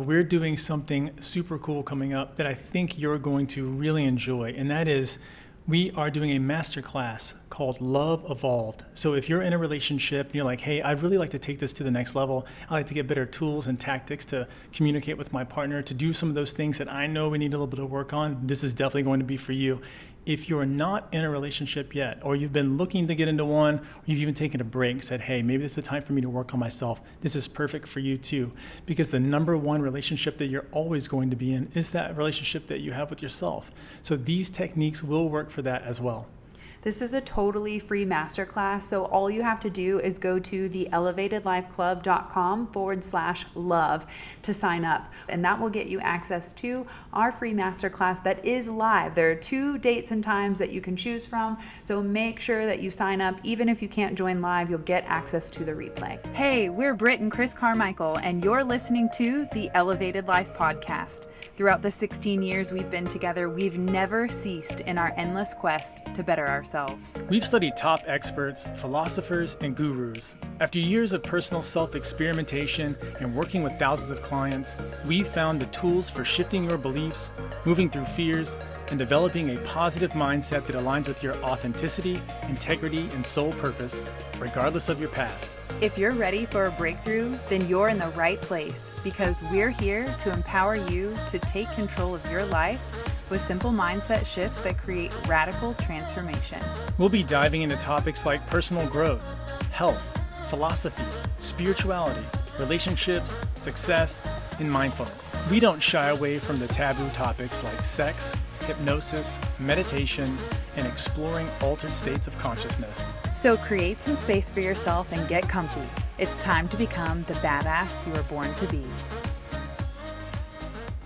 We're doing something super cool coming up that I think you're going to really enjoy, and that is we are doing a masterclass called Love Evolved. So if you're in a relationship and you're like, hey, I'd really like to take this to the next level, I like to get better tools and tactics to communicate with my partner, to do some of those things that I know we need a little bit of work on, this is definitely going to be for you. If you're not in a relationship yet, or you've been looking to get into one, or you've even taken a break and said, hey, maybe this is the time for me to work on myself, this is perfect for you too. Because the number one relationship that you're always going to be in is that relationship that you have with yourself. So these techniques will work for that as well. This is a totally free masterclass, so all you have to do is go to theelevatedlifeclub.com/love to sign up, and that will get you access to our free masterclass that is live. There are 2 dates and times that you can choose from, so make sure that you sign up. Even if you can't join live, you'll get access to the replay. Hey, we're Britt and Chris Carmichael, and you're listening to the Elevated Life Podcast. Throughout the 16 years we've been together, we've never ceased in our endless quest to better ourselves. We've studied top experts, philosophers, and gurus. After years of personal self-experimentation and working with thousands of clients, we've found the tools for shifting your beliefs, moving through fears, and developing a positive mindset that aligns with your authenticity, integrity, and soul purpose, regardless of your past. If you're ready for a breakthrough, then you're in the right place, because we're here to empower you to take control of your life with simple mindset shifts that create radical transformation. We'll be diving into topics like personal growth, health, philosophy, spirituality, relationships, success, and mindfulness. We don't shy away from the taboo topics like sex, hypnosis, meditation, and exploring altered states of consciousness. So create some space for yourself and get comfy. It's time to become the badass you were born to be.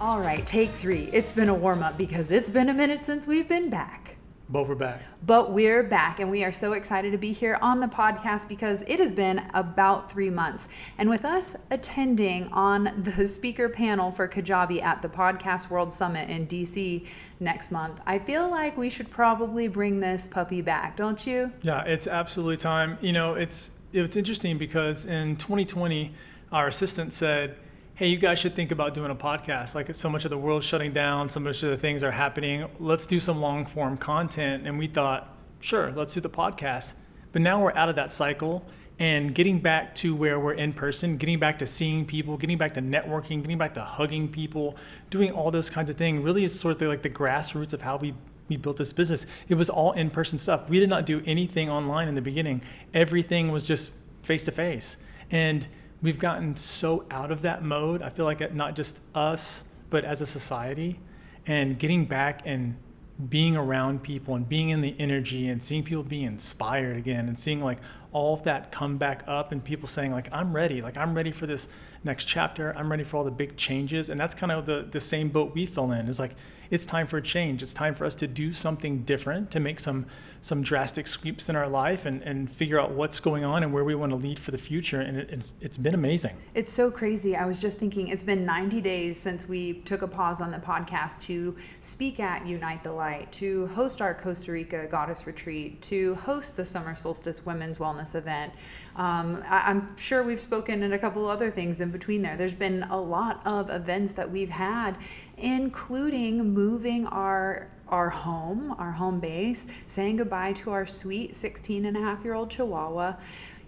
All right, take 3. It's been a warm-up because it's been a minute since we've been back. But we're back. But we're back, and we are so excited to be here on the podcast because it has been about 3 months. And with us attending on the speaker panel for Kajabi at the Podcast World Summit in DC next month, I feel like we should probably bring this puppy back, don't you? Yeah, it's absolutely time. You know, it's interesting because in 2020, our assistant said, hey, you guys should think about doing a podcast. Like, so much of the world's shutting down, so much of the things are happening. Let's do some long form content. And we thought, sure, let's do the podcast. But now we're out of that cycle and getting back to where we're in person, getting back to seeing people, getting back to networking, getting back to hugging people, doing all those kinds of things really is sort of like the grassroots of how we built this business. It was all in-person stuff. We did not do anything online in the beginning. Everything was just face-to-face. And we've gotten so out of that mode. I feel like not just us, but as a society, and getting back and being around people and being in the energy and seeing people be inspired again and seeing like all of that come back up and people saying like, I'm ready for this next chapter. I'm ready for all the big changes. And that's kind of the same boat we fell in. It's like, it's time for a change. It's time for us to do something different, to make some drastic sweeps in our life and figure out what's going on and where we want to lead for the future. And it's been amazing. It's so crazy. I was just thinking, it's been 90 days since we took a pause on the podcast to speak at Unite the Light, to host our Costa Rica Goddess Retreat, to host the Summer Solstice Women's Wellness event. I'm sure we've spoken at a couple other things in between there. There's been a lot of events that we've had, including moving our home base, saying goodbye to our sweet 16-and-a-half-year-old Chihuahua.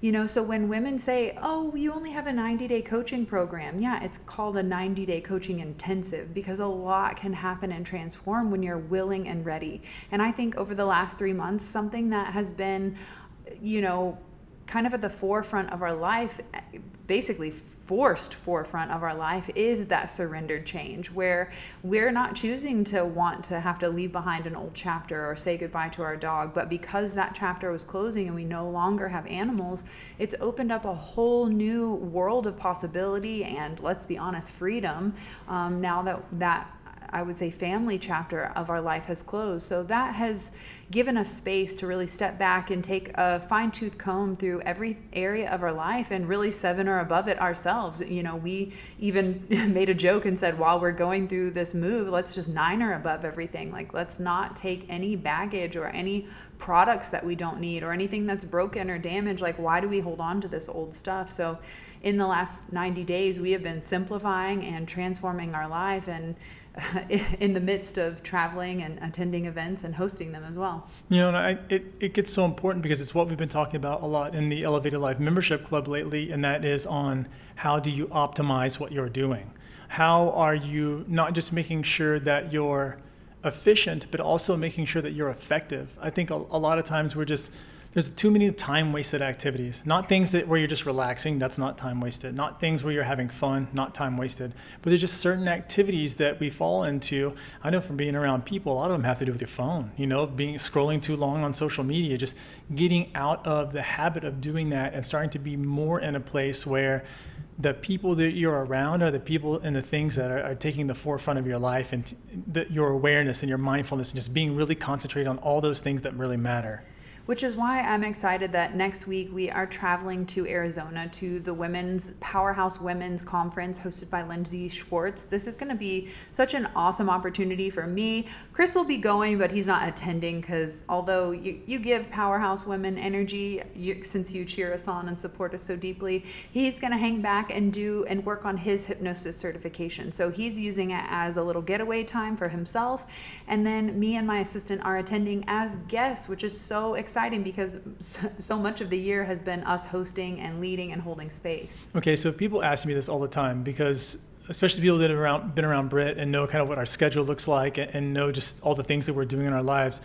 You know, so when women say, oh, you only have a 90-day coaching program, yeah, it's called a 90-day coaching intensive because a lot can happen and transform when you're willing and ready. And I think over the last 3 months, something that has been, you know, kind of at the forefront of our life, basically forced forefront of our life, is that surrendered change, where we're not choosing to want to have to leave behind an old chapter or say goodbye to our dog, but because that chapter was closing and we no longer have animals, it's opened up a whole new world of possibility and, let's be honest, freedom, now that I would say family chapter of our life has closed. So that has, given us space to really step back and take a fine-tooth comb through every area of our life and really 7 or above it ourselves. We even made a joke and said, while we're going through this move, let's just 9 or above everything. Like, let's not take any baggage or any products that we don't need or anything that's broken or damaged. Like, why do we hold on to this old stuff? So in the last 90 days, we have been simplifying and transforming our life, and in the midst of traveling and attending events and hosting them as well. And it gets so important because it's what we've been talking about a lot in the Elevated Life Membership Club lately, and that is on how do you optimize what you're doing? How are you not just making sure that you're efficient, but also making sure that you're effective? I think a lot of times there's too many time wasted activities, not things where you're just relaxing. That's not time wasted. Not things where you're having fun, not time wasted. But there's just certain activities that we fall into. I know from being around people, a lot of them have to do with your phone, scrolling too long on social media, just getting out of the habit of doing that and starting to be more in a place where the people that you're around are the people and the things that are taking the forefront of your life, and your awareness and your mindfulness, and just being really concentrated on all those things that really matter. Which is why I'm excited that next week we are traveling to Arizona to the Powerhouse Women's Conference hosted by Lindsay Schwartz. This is going to be such an awesome opportunity for me. Chris will be going, but he's not attending because although you give Powerhouse Women energy, since you cheer us on and support us so deeply, he's going to hang back and work on his hypnosis certification. So he's using it as a little getaway time for himself. And then me and my assistant are attending as guests, which is so exciting because so much of the year has been us hosting and leading and holding space. Okay, so people ask me this all the time because especially people that have been around Britt and know kind of what our schedule looks like and know just all the things that we're doing in our lives.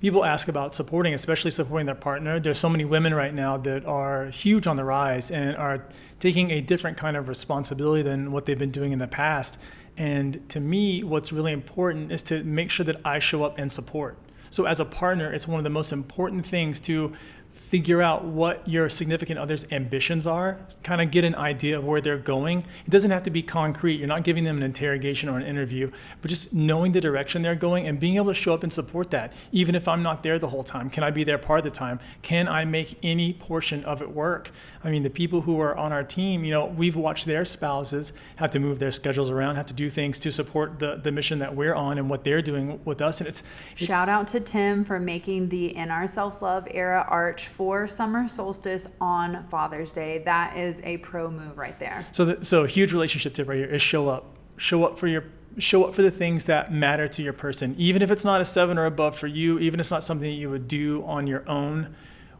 People ask about especially supporting their partner. There's so many women right now that are huge on the rise and are taking a different kind of responsibility than what they've been doing in the past. And to me, what's really important is to make sure that I show up and support. So as a partner, it's one of the most important things to figure out what your significant other's ambitions are, kind of get an idea of where they're going. It doesn't have to be concrete. You're not giving them an interrogation or an interview, but just knowing the direction they're going and being able to show up and support that. Even if I'm not there the whole time, can I be there part of the time? Can I make any portion of it work? I mean, the people who are on our team, we've watched their spouses have to move their schedules around, have to do things to support the mission that we're on and what they're doing with us. And shout out to Tim for making the In Our Self-Love Era arch for summer solstice on Father's Day. That is a pro move right there. So a huge relationship tip right here is show up for the things that matter to your person, even if it's not a 7 or above for you, even if it's not something that you would do on your own.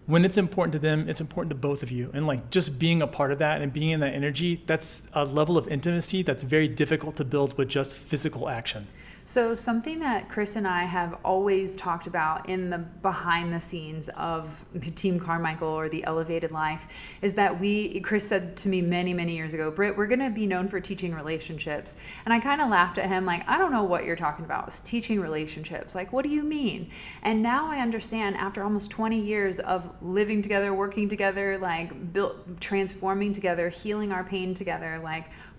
When it's important to them, it's important to both of you. And just being a part of that and being in that energy, that's a level of intimacy that's very difficult to build with just physical action. So something that Chris and I have always talked about in the behind the scenes of Team Carmichael or the Elevated Life is that Chris said to me many, many years ago, Britt, we're going to be known for teaching relationships. And I kind of laughed at him like, I don't know what you're talking about. It's teaching relationships. Like, what do you mean? And now I understand after almost 20 years of living together, working together, transforming together, healing our pain together,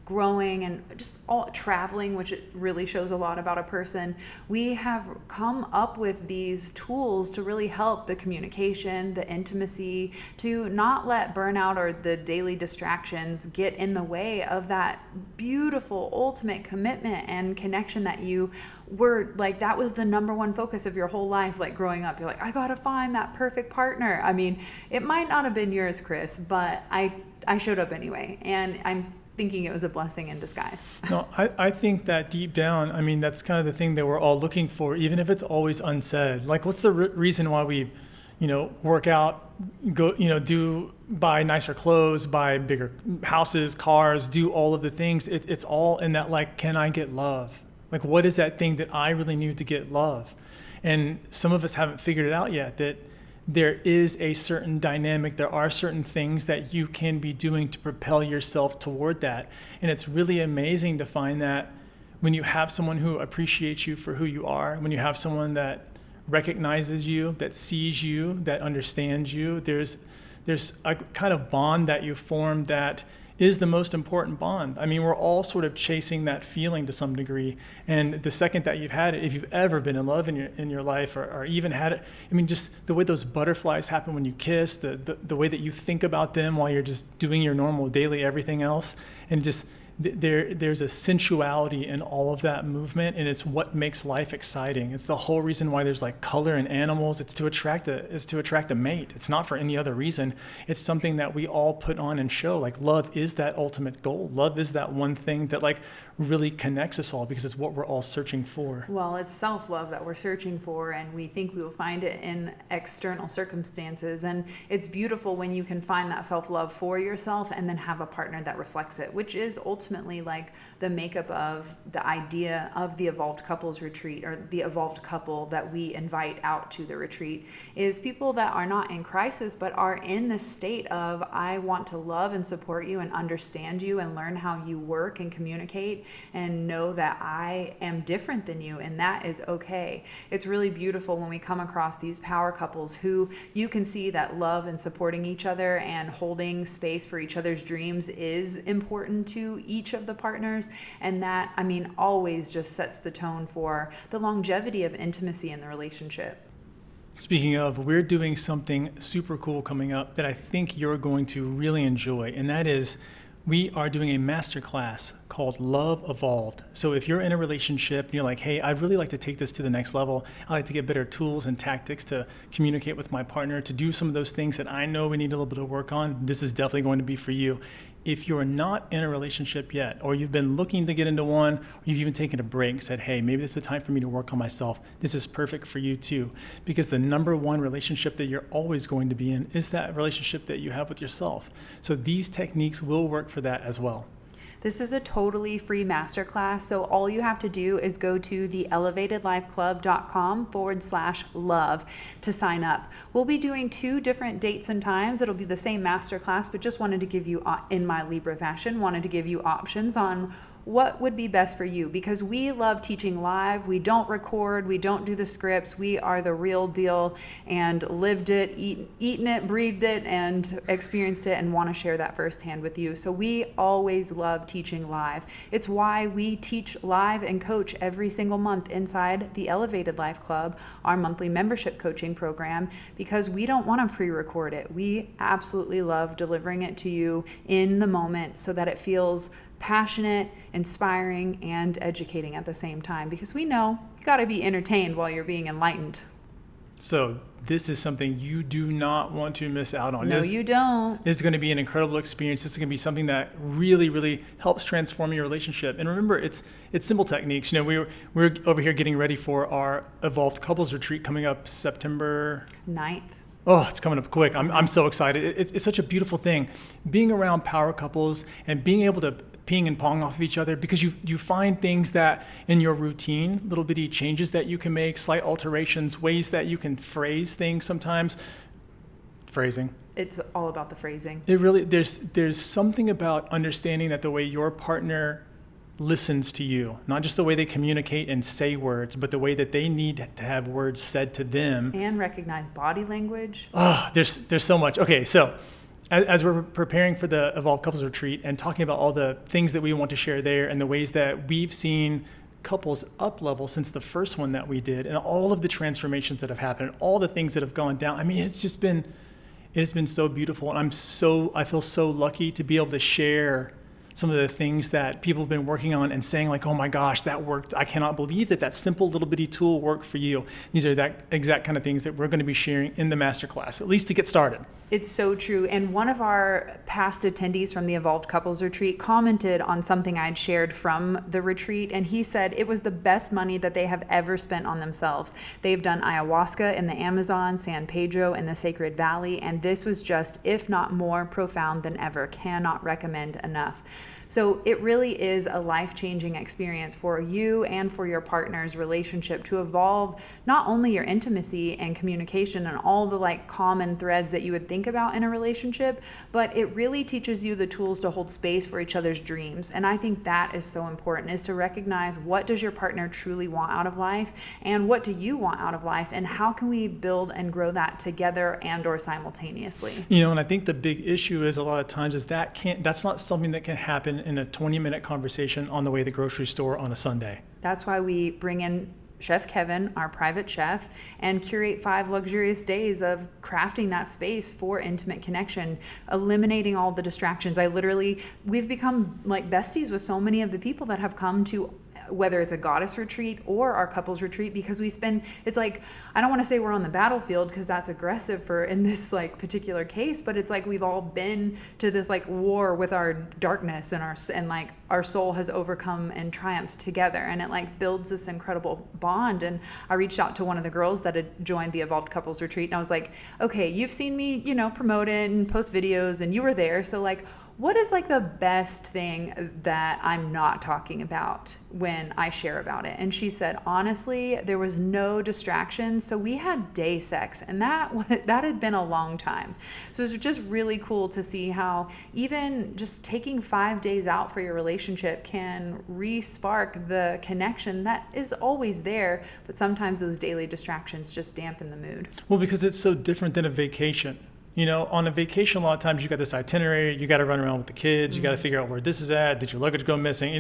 growing and just all traveling, which it really shows a lot about a person. We have come up with these tools to really help the communication, the intimacy, to not let burnout or the daily distractions get in the way of that beautiful ultimate commitment and connection that you were that was the number one focus of your whole life. Growing up, you're like, I gotta find that perfect partner. I mean, it might not have been yours, Chris, but I showed up anyway, and I'm thinking it was a blessing in disguise. No, I think that deep down, that's kind of the thing that we're all looking for, even if it's always unsaid. What's the reason why we, work out, go, buy nicer clothes, buy bigger houses, cars, do all of the things? It's all in that, can I get love? What is that thing that I really need to get love? And some of us haven't figured it out yet, that there is a certain dynamic. There are certain things that you can be doing to propel yourself toward that. And it's really amazing to find that when you have someone who appreciates you for who you are, when you have someone that recognizes you, that sees you, that understands you, there's a kind of bond that you form that is the most important bond. I mean, we're all sort of chasing that feeling to some degree. And the second that you've had it, if you've ever been in love in your life or even had it, I mean, just the way those butterflies happen when you kiss, the way that you think about them while you're just doing your normal daily everything else, and just there's a sensuality in all of that movement, and it's what makes life exciting. It's the whole reason why there's like color in animals. It's to attract a mate. It's not for any other reason. It's something that we all put on and show. Like, love is that ultimate goal. Love is that one thing that like really connects us all, because it's what we're all searching for. Well, it's self-love that we're searching for, and we think we will find it in external circumstances. And it's beautiful when you can find that self-love for yourself and then have a partner that reflects it, which is ultimately like the makeup of the idea of the Evolved Couples Retreat, or the evolved couple that we invite out to the retreat, is people that are not in crisis but are in the state of, I want to love and support you and understand you and learn how you work and communicate and know that I am different than you, and that is okay. It's really beautiful when we come across these power couples who you can see that love and supporting each other and holding space for each other's dreams is important to each of the partners, and that, I mean, always just sets the tone for the longevity of intimacy in the relationship. Speaking of, we're doing something super cool coming up that I think you're going to really enjoy, and that is we are doing a masterclass called Love Evolved. So if you're in a relationship and you're like, hey, I'd really like to take this to the next level, I like to get better tools and tactics to communicate with my partner, to do some of those things that I know we need a little bit of work on, this is definitely going to be for you. If you're not in a relationship yet, or you've been looking to get into one, or you've even taken a break and said, hey, maybe this is the time for me to work on myself, this is perfect for you too. Because the number one relationship that you're always going to be in is that relationship that you have with yourself. So these techniques will work for that as well. This is a totally free masterclass, so all you have to do is go to theelevatedlifeclub.com/love to sign up. We'll be doing 2 different dates and times. It'll be the same masterclass, but just wanted to give you, in my Libra fashion, wanted to give you options on what would be best for you, because we love teaching live. We don't record, we don't do the scripts. We are the real deal and lived it, eaten it, breathed it, and experienced it, and want to share that firsthand with you. So we always love teaching live. It's why we teach live and coach every single month inside the Elevated Life Club, our monthly membership coaching program, because we don't want to pre-record it. We absolutely love delivering it to you in the moment so that it feels passionate, inspiring, and educating at the same time, because we know you got to be entertained while you're being enlightened. So this is something you do not want to miss out on. No, you don't. This is going to be an incredible experience. This is going to be something that really, really helps transform your relationship. And remember, it's simple techniques. You know, we're over here getting ready for our Evolved Couples Retreat coming up September 9th. Oh, it's coming up quick. I'm so excited. It's such a beautiful thing, being around power couples and being able to ping and pong off of each other, because you find things that in your routine, little bitty changes that you can make, slight alterations, ways that you can phrase things sometimes. Phrasing. It's all about the phrasing. It really, there's something about understanding that the way your partner listens to you, not just the way they communicate and say words, but the way that they need to have words said to them. And recognize body language. Oh, there's so much. Okay, so as we're preparing for the Evolved Couples Retreat and talking about all the things that we want to share there and the ways that we've seen couples up level since the first one that we did, and all of the transformations that have happened, all the things that have gone down. I mean, it's been so beautiful, and I feel so lucky to be able to share some of the things that people have been working on and saying like, oh my gosh, that worked. I cannot believe that simple little bitty tool worked for you. These are that exact kind of things that we're going to be sharing in the masterclass, at least to get started. It's so true. And one of our past attendees from the Evolved Couples Retreat commented on something I'd shared from the retreat, and he said it was the best money that they have ever spent on themselves. They've done ayahuasca in the Amazon, San Pedro, and the Sacred Valley, and this was just, if not more, profound than ever. Cannot recommend enough. So it really is a life-changing experience for you and for your partner's relationship to evolve not only your intimacy and communication and all the like common threads that you would think about in a relationship, but it really teaches you the tools to hold space for each other's dreams. And I think that is so important, is to recognize what does your partner truly want out of life and what do you want out of life, and how can we build and grow that together and or simultaneously. And I think the big issue is a lot of times is that's not something that can happen in a 20-minute conversation on the way to the grocery store on a Sunday. That's why we bring in Chef Kevin, our private chef, and curate 5 luxurious days of crafting that space for intimate connection, eliminating all the distractions. We've become like besties with so many of the people that have come to, whether it's a goddess retreat or our couples retreat, because it's like, I don't want to say we're on the battlefield because that's aggressive for in this like particular case, but it's like we've all been to this like war with our darkness and like our soul has overcome and triumphed together, and it like builds this incredible bond. And I reached out to one of the girls that had joined the Evolved Couples Retreat, and I was like, okay, you've seen me, promote it and post videos, and you were there, so like, what is like the best thing that I'm not talking about when I share about it? And she said, honestly, there was no distractions. So we had day sex, and that had been a long time. So it was just really cool to see how even just taking 5 days out for your relationship can re-spark the connection that is always there. But sometimes those daily distractions just dampen the mood. Well, because it's so different than a vacation. On a vacation, a lot of times you got this itinerary, you got to run around with the kids, you got to figure out where this is at, did your luggage go missing?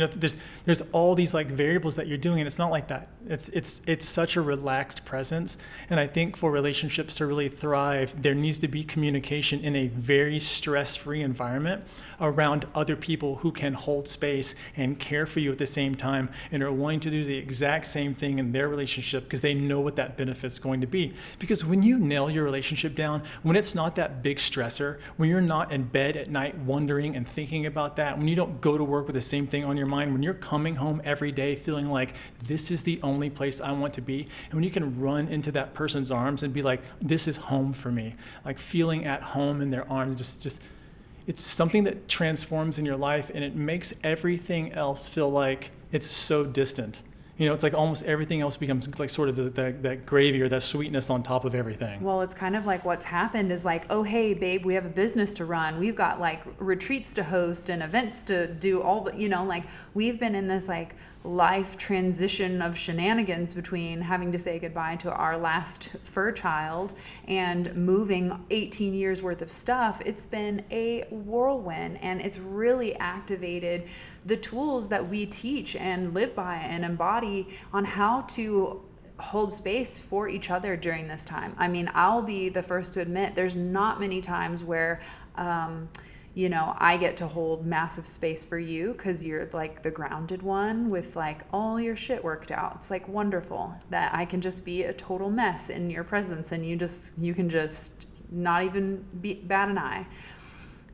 There's all these like variables that you're doing, and it's not like that. It's such a relaxed presence, and I think for relationships to really thrive, there needs to be communication in a very stress-free environment around other people who can hold space and care for you at the same time and are wanting to do the exact same thing in their relationship because they know what that benefit's going to be. Because when you nail your relationship down, when it's not that big stressor, when you're not in bed at night wondering and thinking about that, when you don't go to work with the same thing on your mind, when you're coming home every day feeling like this is the only place I want to be, and when you can run into that person's arms and be like, this is home for me, like feeling at home in their arms, just it's something that transforms in your life, and it makes everything else feel like it's so distant. It's like almost everything else becomes like sort of that gravy or that sweetness on top of everything. Well, it's kind of like what's happened is like, oh, hey, babe, we have a business to run. We've got like retreats to host and events to do, all the, like we've been in this like life transition of shenanigans between having to say goodbye to our last fur child and moving 18 years worth of stuff. It's been a whirlwind, and it's really activated the tools that we teach and live by and embody on how to hold space for each other during this time. I mean, I'll be the first to admit there's not many times where I get to hold massive space for you because you're like the grounded one with like all your shit worked out. It's like wonderful that I can just be a total mess in your presence, and you can just not even bat an eye.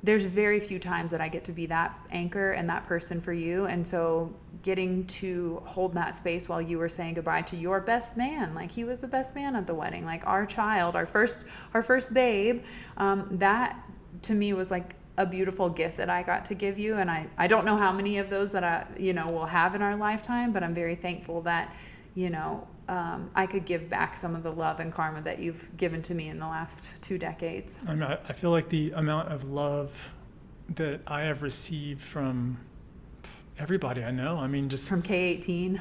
There's very few times that I get to be that anchor and that person for you. And so getting to hold that space while you were saying goodbye to your best man, like he was the best man at the wedding, like our child, our first babe, that to me was like a beautiful gift that I got to give you. And I don't know how many of those that I, will have in our lifetime, but I'm very thankful that, I could give back some of the love and karma that you've given to me in the last 2 decades. I mean, I feel like the amount of love that I have received from everybody I know, I mean, just from K-18.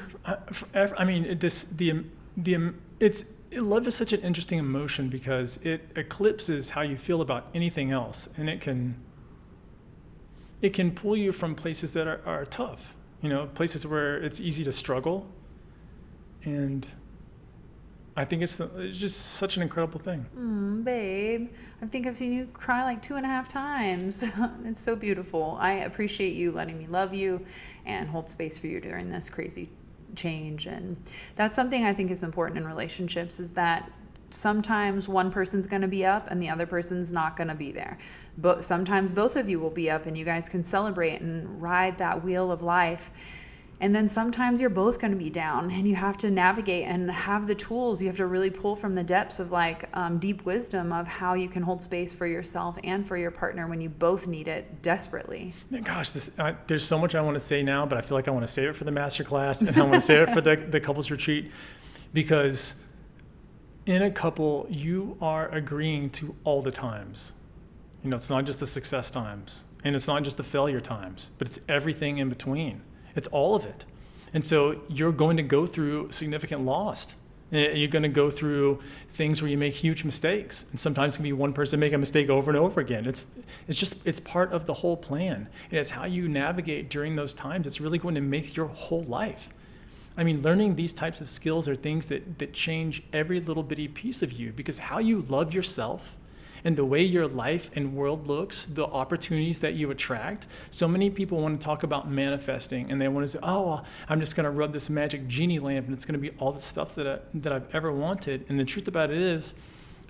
Love is such an interesting emotion because it eclipses how you feel about anything else, and it can pull you from places that are tough, places where it's easy to struggle. And I think it's just such an incredible thing. Babe, I think I've seen you cry like 2.5 times. It's so beautiful. I appreciate you letting me love you and hold space for you during this crazy change. And that's something I think is important in relationships, is that sometimes one person's going to be up and the other person's not going to be there. But sometimes both of you will be up and you guys can celebrate and ride that wheel of life. And then sometimes you're both going to be down, and you have to navigate and have the tools. You have to really pull from the depths of like deep wisdom of how you can hold space for yourself and for your partner when you both need it desperately. Gosh, there's so much I want to say now, but I feel like I want to save it for the masterclass, and I want to save it for the couples retreat, because in a couple, you are agreeing to all the times. You know, it's not just the success times, and it's not just the failure times, but it's everything in between. It's all of it. And so you're going to go through significant loss. You're going to go through things where you make huge mistakes. And sometimes it can be one person make a mistake over and over again. It's part of the whole plan. And it's how you navigate during those times. It's really going to make your whole life. I mean, learning these types of skills are things that change every little bitty piece of you, because how you love yourself and the way your life and world looks, the opportunities that you attract. So many people want to talk about manifesting, and they want to say, oh, well, I'm just going to rub this magic genie lamp and it's going to be all the stuff that I've ever wanted. And the truth about it is,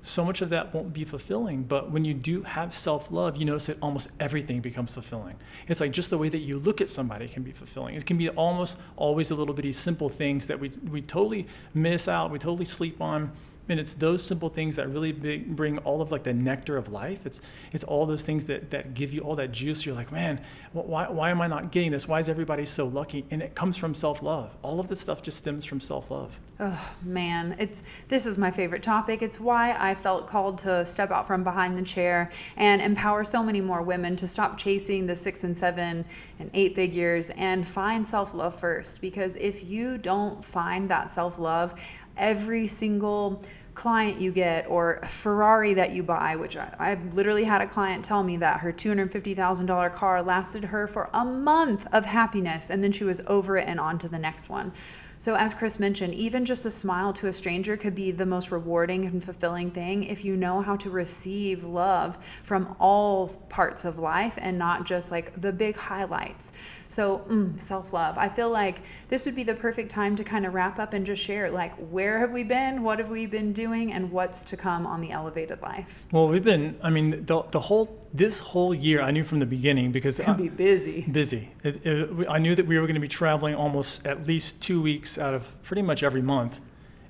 so much of that won't be fulfilling. But when you do have self-love, you notice that almost everything becomes fulfilling. It's like just the way that you look at somebody can be fulfilling. It can be almost always a little bitty simple things that we totally miss out, we totally sleep on. And it's those simple things that really bring all of like the nectar of life. It's all those things that give you all that juice. You're like, man, why am I not getting this? Why is everybody so lucky? And it comes from self-love. All of this stuff just stems from self-love. Oh man, this is my favorite topic. It's why I felt called to step out from behind the chair and empower so many more women to stop chasing the 6 and 7 and 8 figures and find self-love first. Because if you don't find that self-love, every single client you get or Ferrari that you buy, which I literally had a client tell me that her $250,000 car lasted her for a month of happiness, and then she was over it and on to the next one. So as Chris mentioned, even just a smile to a stranger could be the most rewarding and fulfilling thing if you know how to receive love from all parts of life and not just like the big highlights. So self-love. I feel like this would be the perfect time to kind of wrap up and just share, like, where have we been? What have we been doing? And what's to come on the elevated life? Well, this whole year, I knew from the beginning, because It's going to be busy. Busy. I knew that we were going to be traveling almost at least 2 weeks out of pretty much every month,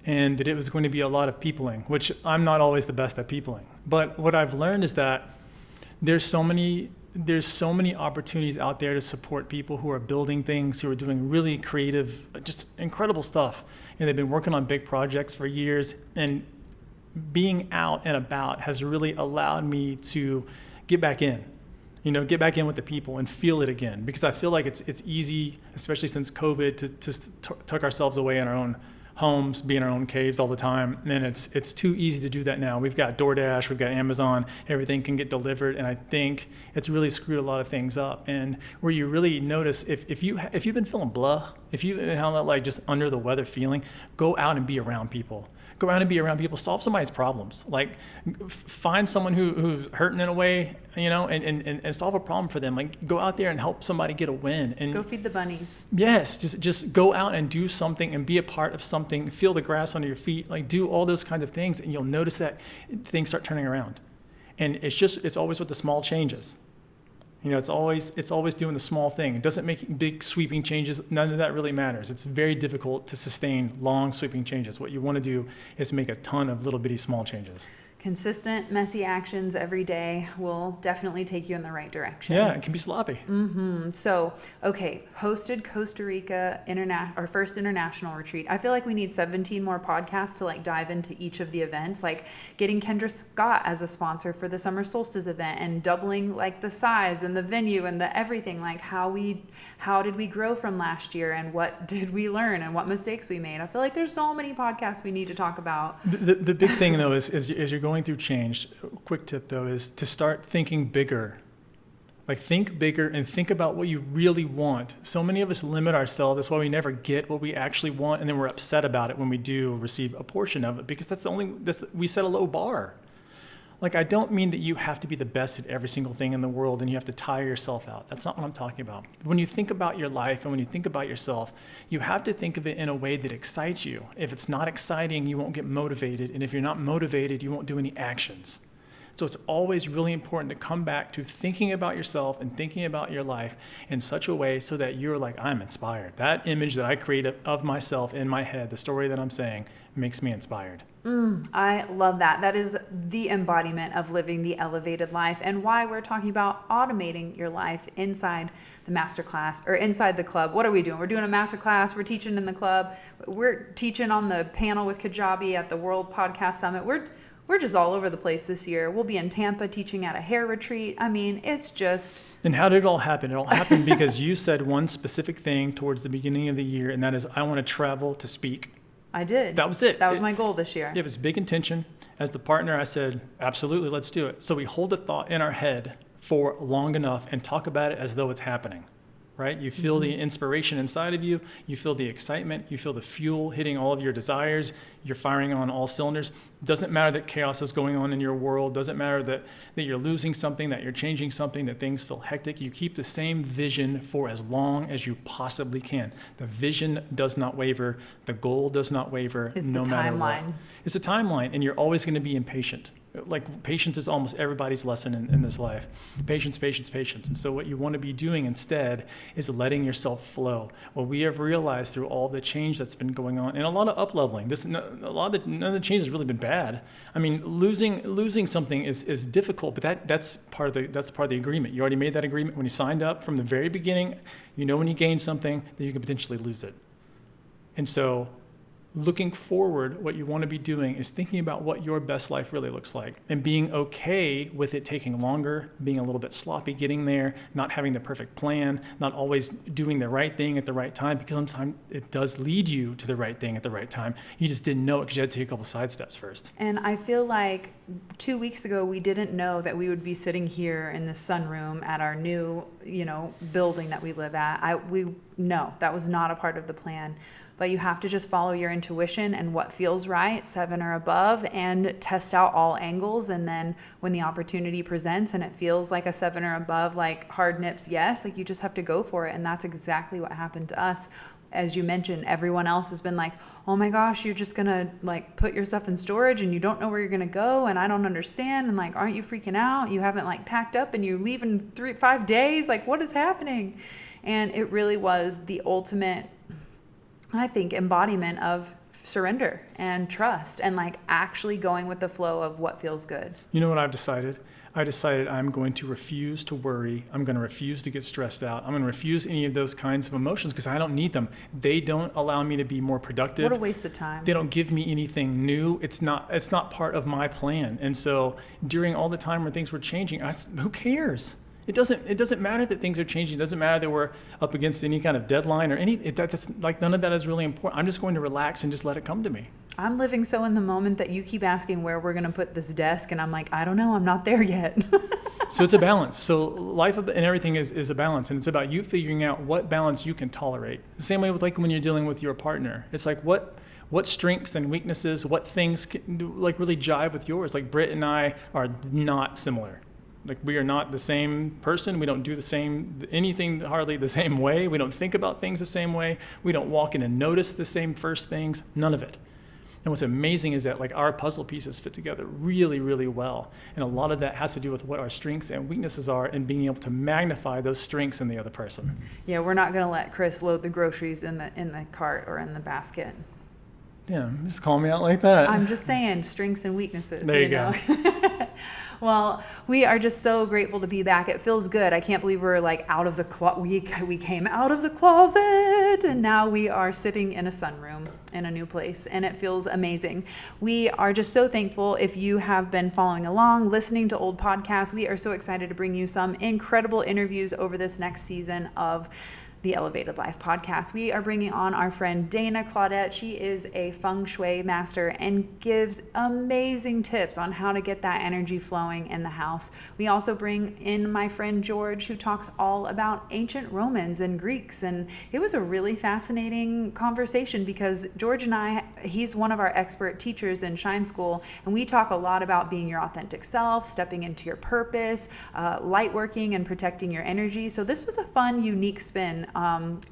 and that it was going to be a lot of peopling, which I'm not always the best at peopling. But what I've learned is that there's so many opportunities out there to support people who are building things, who are doing really creative, just incredible stuff. And they've been working on big projects for years, and being out and about has really allowed me to get back in with the people and feel it again. Because I feel like it's easy, especially since COVID, to tuck ourselves away in our own homes, be in our own caves all the time. And it's too easy to do that now. We've got DoorDash, we've got Amazon, everything can get delivered. And I think it's really screwed a lot of things up. And where you really notice, if you've been feeling blah, if you have that like just under the weather feeling, go out and be around people. Go out and be around people, solve somebody's problems. Like find someone who's hurting in a way, and solve a problem for them. Like go out there and help somebody get a win. And go feed the bunnies. Yes, just go out and do something and be a part of something, feel the grass under your feet, like do all those kinds of things, and you'll notice that things start turning around. And it's always with the small changes. It's always doing the small thing. It doesn't make big sweeping changes. None of that really matters. It's very difficult to sustain long sweeping changes. What you want to do is make a ton of little bitty small changes. Consistent, messy actions every day will definitely take you in the right direction. Yeah, it can be sloppy. So, hosted Costa Rica our first international retreat. I feel like we need 17 more podcasts to like dive into each of the events, like getting Kendra Scott as a sponsor for the summer solstice event and doubling like the size and the venue and the everything, like how did we grow from last year and what did we learn and what mistakes we made. I feel like there's so many podcasts we need to talk about. The big thing though is you're going through change. A quick tip though is to start thinking bigger. Like think bigger and think about what you really want. So many of us limit ourselves. That's why we never get what we actually want, and then we're upset about it when we do receive a portion of it, because we set a low bar. Like I don't mean that you have to be the best at every single thing in the world and you have to tire yourself out. That's not what I'm talking about. When you think about your life and when you think about yourself, you have to think of it in a way that excites you. If it's not exciting, you won't get motivated. And if you're not motivated, you won't do any actions. So it's always really important to come back to thinking about yourself and thinking about your life in such a way so that you're like, I'm inspired. That image that I create of myself in my head, the story that I'm saying, makes me inspired. I love that. That is the embodiment of living the elevated life, and why we're talking about automating your life inside the masterclass or inside the club. What are we doing? We're doing a masterclass. We're teaching in the club. We're teaching on the panel with Kajabi at the World Podcast Summit. We're just all over the place this year. We'll be in Tampa teaching at a hair retreat. I mean, it's just... And how did it all happen? It all happened because you said one specific thing towards the beginning of the year, and that is, I want to travel to speak. I did. That was it. That was my goal this year. It was big intention. As the partner, I said, absolutely, let's do it. So we hold a thought in our head for long enough and talk about it as though it's happening, right? You feel the inspiration inside of you. You feel the excitement. You feel the fuel hitting all of your desires. You're firing on all cylinders. Doesn't matter that chaos is going on in your world. Doesn't matter that you're losing something, that you're changing something, that things feel hectic. You keep the same vision for as long as you possibly can. The vision does not waver. The goal does not waver. It's no the matter what. timeline. It's a timeline, and you're always going to be impatient. Like, patience is almost everybody's lesson in this life. Patience, patience, patience. And so what you want to be doing instead is letting yourself flow. What we have realized through all the change that's been going on, and a lot of up-leveling, none of the change has really been bad. I mean, losing something is difficult, but that's part of the agreement. You already made that agreement when you signed up from the very beginning. You know when you gain something that you can potentially lose it. And so looking forward, what you want to be doing is thinking about what your best life really looks like and being okay with it taking longer, being a little bit sloppy getting there, not having the perfect plan, not always doing the right thing at the right time, because sometimes it does lead you to the right thing at the right time. You just didn't know it because you had to take a couple side steps first. And I feel like 2 weeks ago, we didn't know that we would be sitting here in the sunroom at our new, building that we live at. No, that was not a part of the plan. But you have to just follow your intuition and what feels right, 7 or above, and test out all angles. And then when the opportunity presents and it feels like a 7 or above, like hard nips, yes, like you just have to go for it. And that's exactly what happened to us. As you mentioned, everyone else has been like, oh my gosh, you're just going to like put your stuff in storage and you don't know where you're going to go. And I don't understand. And like, aren't you freaking out? You haven't like packed up and you leave in 5 days. Like, what is happening? And it really was the ultimate, I think, embodiment of surrender and trust and like actually going with the flow of what feels good. You know what I've decided? I decided I'm going to refuse to worry. I'm going to refuse to get stressed out. I'm going to refuse any of those kinds of emotions because I don't need them. They don't allow me to be more productive. What a waste of time. They don't give me anything new. It's not part of my plan. And so during all the time when things were changing, who cares? It doesn't matter that things are changing. It doesn't matter that we're up against any kind of deadline or that's like none of that is really important. I'm just going to relax and just let it come to me. I'm living so in the moment that you keep asking where we're going to put this desk. And I'm like, I don't know. I'm not there yet. So it's a balance. So life and everything is a balance. And it's about you figuring out what balance you can tolerate. The same way with like when you're dealing with your partner. It's like what strengths and weaknesses, what things can, like really jive with yours. Like Britt and I are not similar. Like we are not the same person. We don't do anything hardly the same way. We don't think about things the same way. We don't walk in and notice the same first things. None of it. And what's amazing is that like our puzzle pieces fit together really, really well. And a lot of that has to do with what our strengths and weaknesses are and being able to magnify those strengths in the other person. Yeah, we're not going to let Chris load the groceries in the cart or in the basket. Yeah, just call me out like that. I'm just saying strengths and weaknesses. There you go. Well, we are just so grateful to be back. It feels good. I can't believe we're like out of the we came out of the closet and now we are sitting in a sunroom in a new place and it feels amazing. We are just so thankful if you have been following along, listening to old podcasts. We are so excited to bring you some incredible interviews over this next season of the Elevated Life podcast. We are bringing on our friend Dana Claudette. She is a feng shui master and gives amazing tips on how to get that energy flowing in the house. We also bring in my friend George, who talks all about ancient Romans and Greeks. And it was a really fascinating conversation because George and I, he's one of our expert teachers in Shine School, and we talk a lot about being your authentic self, stepping into your purpose, light working and protecting your energy. So this was a fun, unique spin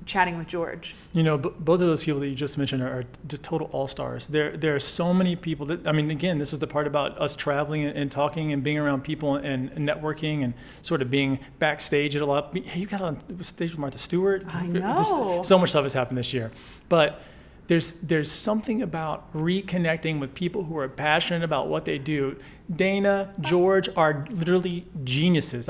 chatting with George. Both of those people that you just mentioned are just total all-stars. There are so many people that, again, this was the part about us traveling and talking and being around people and networking and sort of being backstage at a lot. Hey, you got on stage with Martha Stewart. I know. So much stuff has happened this year. But there's something about reconnecting with people who are passionate about what they do. Dana, George are literally geniuses.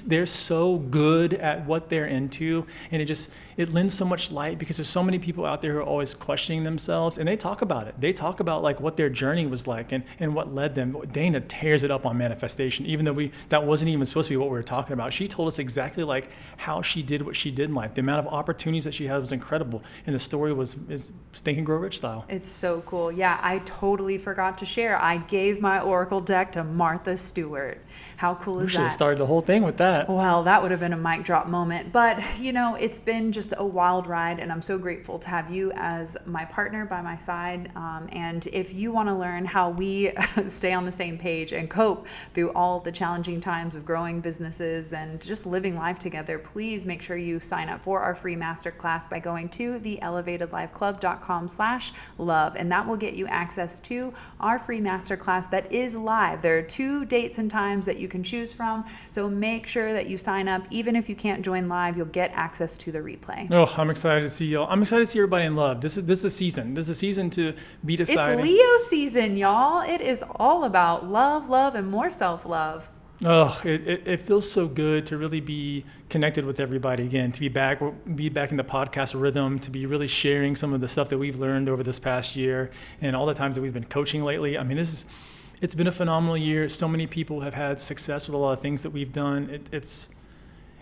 They're so good at what they're into, and it lends so much light because there's so many people out there who are always questioning themselves, and they talk about it. They talk about like what their journey was like and what led them. Dana tears it up on manifestation, even though that wasn't even supposed to be what we were talking about. She told us exactly like how she did what she did in life. The amount of opportunities that she had was incredible, and the story is Think and Grow Rich style. It's so cool. Yeah, I totally forgot to share. I gave my Oracle deck to Martha Stewart. How cool is that? We should have started the whole thing with that. Well, that would have been a mic drop moment. But, it's been just a wild ride, and I'm so grateful to have you as my partner by my side. And if you want to learn how we stay on the same page and cope through all the challenging times of growing businesses and just living life together, please make sure you sign up for our free masterclass by going to theelevatedlifeclub.com/love. And that will get you access to our free masterclass that is live. There are 2 dates and times that you can choose from. So make sure that you sign up. Even if you can't join live, you'll get access to the replay. Oh, I'm excited to see y'all. I'm excited to see everybody in love. This is a season. This is a season to be deciding. It's Leo season, y'all. It is all about love, and more self-love. Oh, it feels so good to really be connected with everybody again, to be back in the podcast rhythm, to be really sharing some of the stuff that we've learned over this past year and all the times that we've been coaching lately. It's been a phenomenal year. So many people have had success with a lot of things that we've done.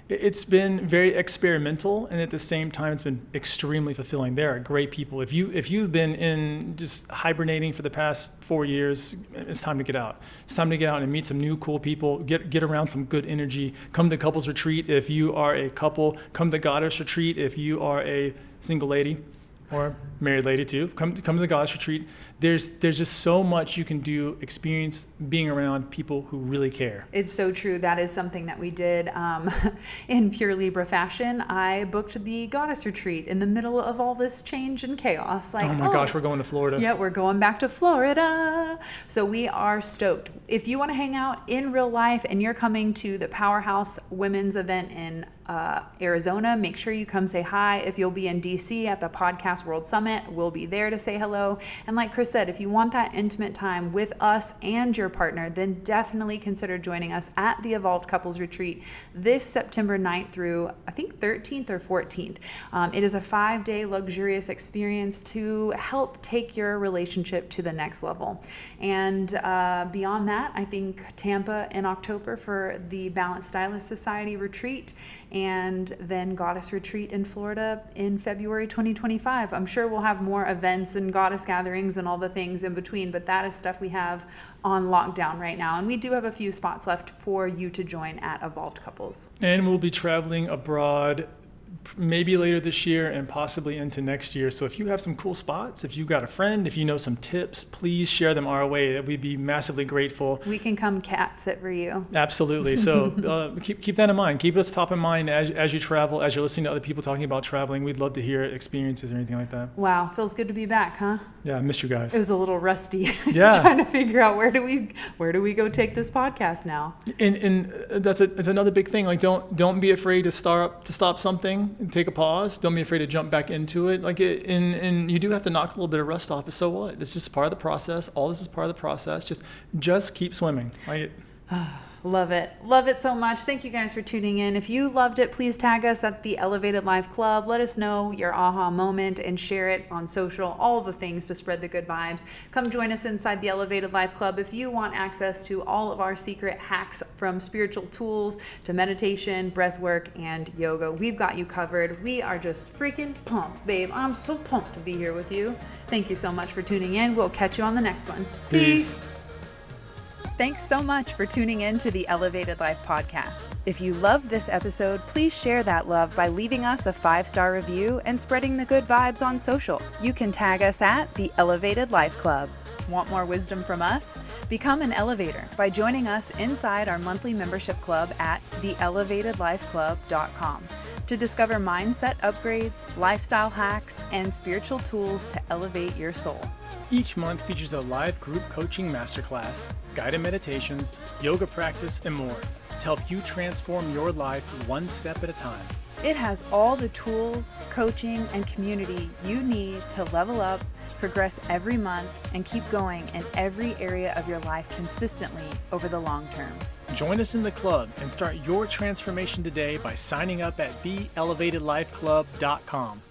It's been very experimental, and at the same time, it's been extremely fulfilling. There are great people. If you've been in just hibernating for the past 4 years, it's time to get out. It's time to get out and meet some new cool people. Get around some good energy. Come to couples retreat if you are a couple. Come to goddess retreat if you are a single lady or married lady too. Come to the goddess retreat. There's just so much you can do, experience being around people who really care. It's so true. That is something that we did in pure Libra fashion. I booked the goddess retreat in the middle of all this change and chaos. Oh my gosh, we're going to Florida. Yeah, we're going back to Florida. So we are stoked. If you want to hang out in real life and you're coming to the Powerhouse Women's event in Arizona, make sure you come say hi. If you'll be in DC at the Podcast World Summit, we'll be there to say hello. And like Chris said, if you want that intimate time with us and your partner, then definitely consider joining us at the Evolved Couples Retreat this September 9th through I think 13th or 14th. It is a 5-day luxurious experience to help take your relationship to the next level. And beyond that, I think Tampa in October for the Balanced Stylist Society retreat, and then Goddess Retreat in Florida in February 2025. I'm sure we'll have more events and goddess gatherings and all the things in between, but that is stuff we have on lockdown right now. And we do have a few spots left for you to join at Evolved Couples. And we'll be traveling abroad maybe later this year and possibly into next year. So if you have some cool spots, if you've got a friend, if you know some tips, please share them our way. We'd be massively grateful. We can come cat sit for you. Absolutely. So keep that in mind. Keep us top of mind as you travel, as you're listening to other people talking about traveling. We'd love to hear experiences or anything like that. Wow. Feels good to be back, huh? Yeah, I missed you guys. It was a little rusty. Yeah. Trying to figure out where do we go take this podcast now? And that's another big thing. Like don't be afraid to stop something and take a pause. Don't be afraid to jump back into it. And you do have to knock a little bit of rust off, but so what? It's just part of the process. All this is part of the process. Just keep swimming. Love it. Love it so much. Thank you guys for tuning in. If you loved it, please tag us at the Elevated Life Club. Let us know your aha moment and share it on social, all the things to spread the good vibes. Come join us inside the Elevated Life Club if you want access to all of our secret hacks, from spiritual tools to meditation, breath work, and yoga. We've got you covered. We are just freaking pumped, babe. I'm so pumped to be here with you. Thank you so much for tuning in. We'll catch you on the next one. Peace. Thanks so much for tuning in to the Elevated Life podcast. If you loved this episode, please share that love by leaving us a 5-star review and spreading the good vibes on social. You can tag us at the Elevated Life Club. Want more wisdom from us? Become an elevator by joining us inside our monthly membership club at theelevatedlifeclub.com. to discover mindset upgrades, lifestyle hacks, and spiritual tools to elevate your soul. Each month features a live group coaching masterclass, guided meditations, yoga practice, and more to help you transform your life one step at a time. It has all the tools, coaching, and community you need to level up, progress every month, and keep going in every area of your life consistently over the long term. Join us in the club and start your transformation today by signing up at theelevatedlifeclub.com.